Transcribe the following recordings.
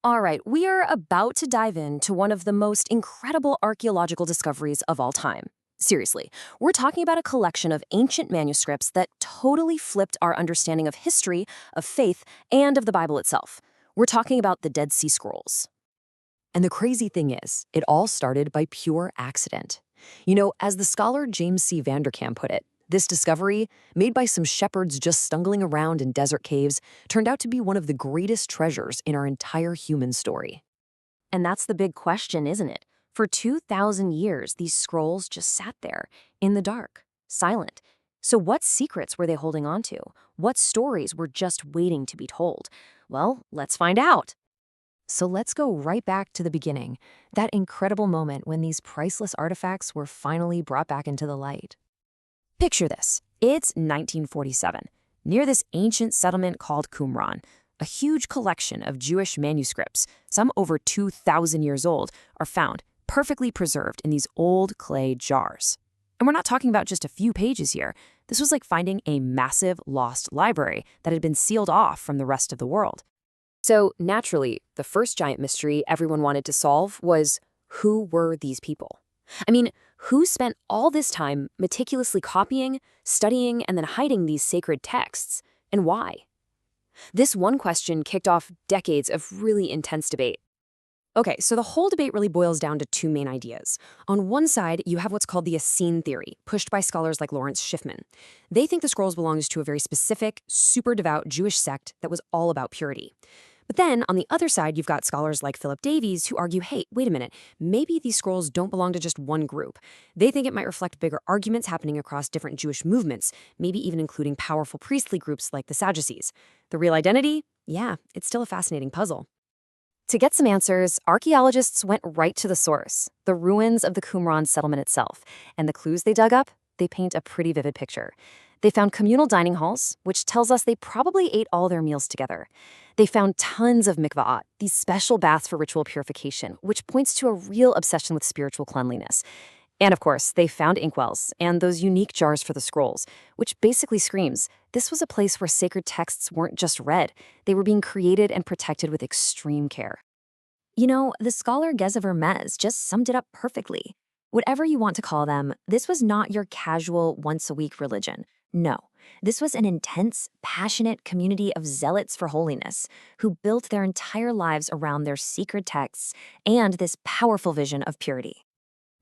All right, we are about to dive into one of the most incredible archaeological discoveries of all time. Seriously, we're talking about a collection of ancient manuscripts that totally flipped our understanding of history, of faith, and of the Bible itself. We're talking about the Dead Sea Scrolls. And the crazy thing is, it all started by pure accident. As the scholar James C. Vanderkam put it, this discovery, made by some shepherds just stumbling around in desert caves, turned out to be one of the greatest treasures in our entire human story. And that's the big question, isn't it? For 2,000 years, these scrolls just sat there, in the dark, silent. So what secrets were they holding on to? What stories were just waiting to be told? Well, let's find out. So let's go right back to the beginning, that incredible moment when these priceless artifacts were finally brought back into the light. Picture this. It's 1947. Near this ancient settlement called Qumran, a huge collection of Jewish manuscripts, some over 2,000 years old, are found, perfectly preserved in these old clay jars. And we're not talking about just a few pages here. This was like finding a massive lost library that had been sealed off from the rest of the world. So naturally, the first giant mystery everyone wanted to solve was, who were these people? I mean, who spent all this time meticulously copying, studying, and then hiding these sacred texts, and why? This one question kicked off decades of really intense debate. Okay, so the whole debate really boils down to two main ideas. On one side, you have what's called the Essene theory, pushed by scholars like Lawrence Schiffman. They think the scrolls belongs to a very specific, super devout Jewish sect that was all about purity. But then, on the other side, you've got scholars like Philip Davies who argue, hey, wait a minute, maybe these scrolls don't belong to just one group. They think it might reflect bigger arguments happening across different Jewish movements, maybe even including powerful priestly groups like the Sadducees. The real identity? Yeah, it's still a fascinating puzzle. To get some answers, archaeologists went right to the source, the ruins of the Qumran settlement itself, and the clues they dug up, they paint a pretty vivid picture. They found communal dining halls, which tells us they probably ate all their meals together. They found tons of mikva'at, these special baths for ritual purification, which points to a real obsession with spiritual cleanliness. And of course, they found inkwells and those unique jars for the scrolls, which basically screams, this was a place where sacred texts weren't just read, they were being created and protected with extreme care. The scholar Geza Vermes just summed it up perfectly. Whatever you want to call them, this was not your casual once-a-week religion. No, this was an intense, passionate community of zealots for holiness who built their entire lives around their sacred texts and this powerful vision of purity.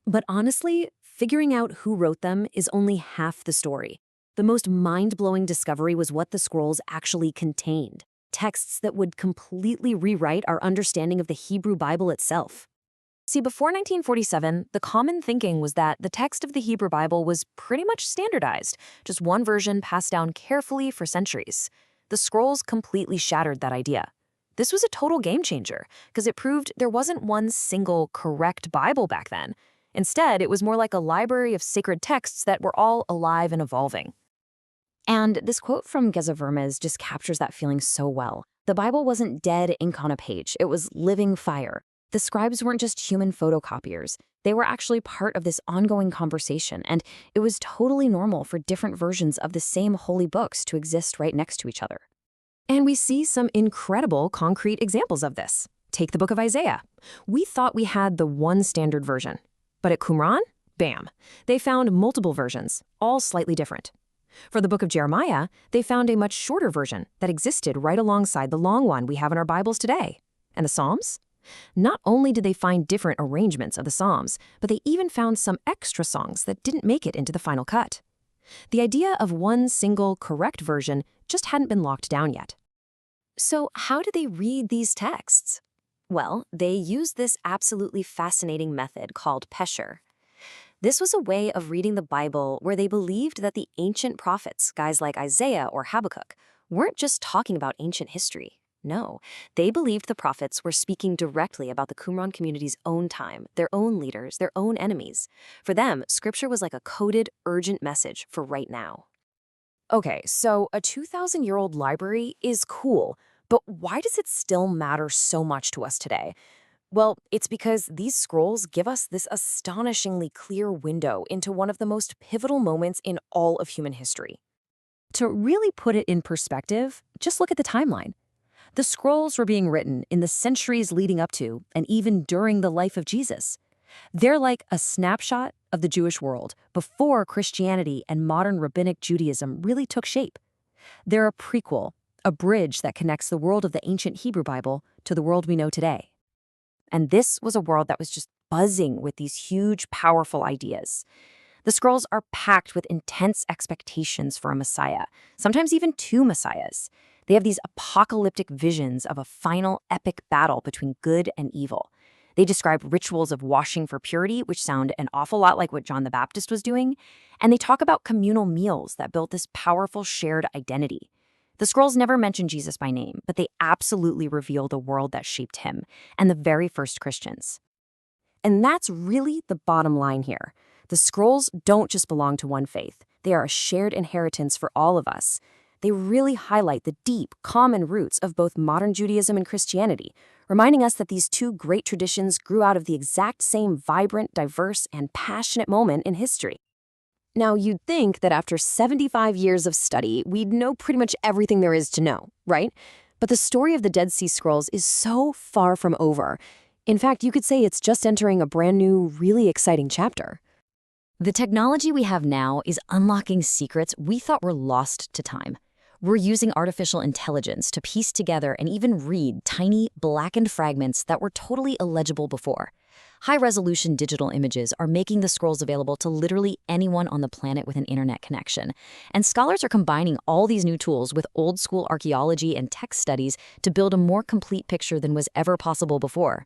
But honestly, figuring out who wrote them is only half the story. The most mind-blowing discovery was what the scrolls actually contained, texts that would completely rewrite our understanding of the Hebrew Bible itself. See, before 1947, the common thinking was that the text of the Hebrew Bible was pretty much standardized, just one version passed down carefully for centuries. The scrolls completely shattered that idea. This was a total game changer, because it proved there wasn't one single correct Bible back then. Instead, it was more like a library of sacred texts that were all alive and evolving. And this quote from Geza Vermes just captures that feeling so well. The Bible wasn't dead ink on a page, it was living fire. The scribes weren't just human photocopiers. They were actually part of this ongoing conversation, and it was totally normal for different versions of the same holy books to exist right next to each other. And we see some incredible concrete examples of this. Take the book of Isaiah. We thought we had the one standard version. But at Qumran, bam, they found multiple versions, all slightly different. For the book of Jeremiah, they found a much shorter version that existed right alongside the long one we have in our Bibles today. And the Psalms? Not only did they find different arrangements of the Psalms, but they even found some extra songs that didn't make it into the final cut. The idea of one single correct version just hadn't been locked down yet. So how do they read these texts? Well, they used this absolutely fascinating method called pesher. This was a way of reading the Bible where they believed that the ancient prophets, guys like Isaiah or Habakkuk, weren't just talking about ancient history. No, they believed the prophets were speaking directly about the Qumran community's own time, their own leaders, their own enemies. For them, scripture was like a coded, urgent message for right now. Okay, so a 2,000-year-old library is cool, but why does it still matter so much to us today? Well, it's because these scrolls give us this astonishingly clear window into one of the most pivotal moments in all of human history. To really put it in perspective, just look at the timeline. The scrolls were being written in the centuries leading up to and even during the life of Jesus. They're like a snapshot of the Jewish world before Christianity and modern rabbinic Judaism really took shape. They're a prequel, a bridge that connects the world of the ancient Hebrew Bible to the world we know today. And this was a world that was just buzzing with these huge, powerful ideas. The scrolls are packed with intense expectations for a Messiah, sometimes even two Messiahs. They have these apocalyptic visions of a final epic battle between good and evil. They describe rituals of washing for purity, which sound an awful lot like what John the Baptist was doing. And they talk about communal meals that built this powerful shared identity. The scrolls never mention Jesus by name, but they absolutely reveal the world that shaped him and the very first Christians. And that's really the bottom line here. The scrolls don't just belong to one faith. They are a shared inheritance for all of us. They really highlight the deep, common roots of both modern Judaism and Christianity, reminding us that these two great traditions grew out of the exact same vibrant, diverse, and passionate moment in history. Now, you'd think that after 75 years of study, we'd know pretty much everything there is to know, right? But the story of the Dead Sea Scrolls is so far from over. In fact, you could say it's just entering a brand new, really exciting chapter. The technology we have now is unlocking secrets we thought were lost to time. We're using artificial intelligence to piece together and even read tiny, blackened fragments that were totally illegible before. High-resolution digital images are making the scrolls available to literally anyone on the planet with an internet connection. And scholars are combining all these new tools with old-school archaeology and text studies to build a more complete picture than was ever possible before.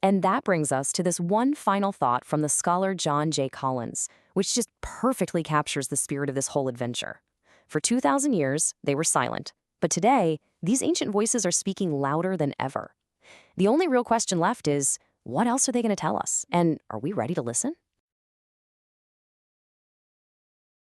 And that brings us to this one final thought from the scholar John J. Collins, which just perfectly captures the spirit of this whole adventure. For 2,000 years, they were silent. But today, these ancient voices are speaking louder than ever. The only real question left is, what else are they going to tell us? And are we ready to listen?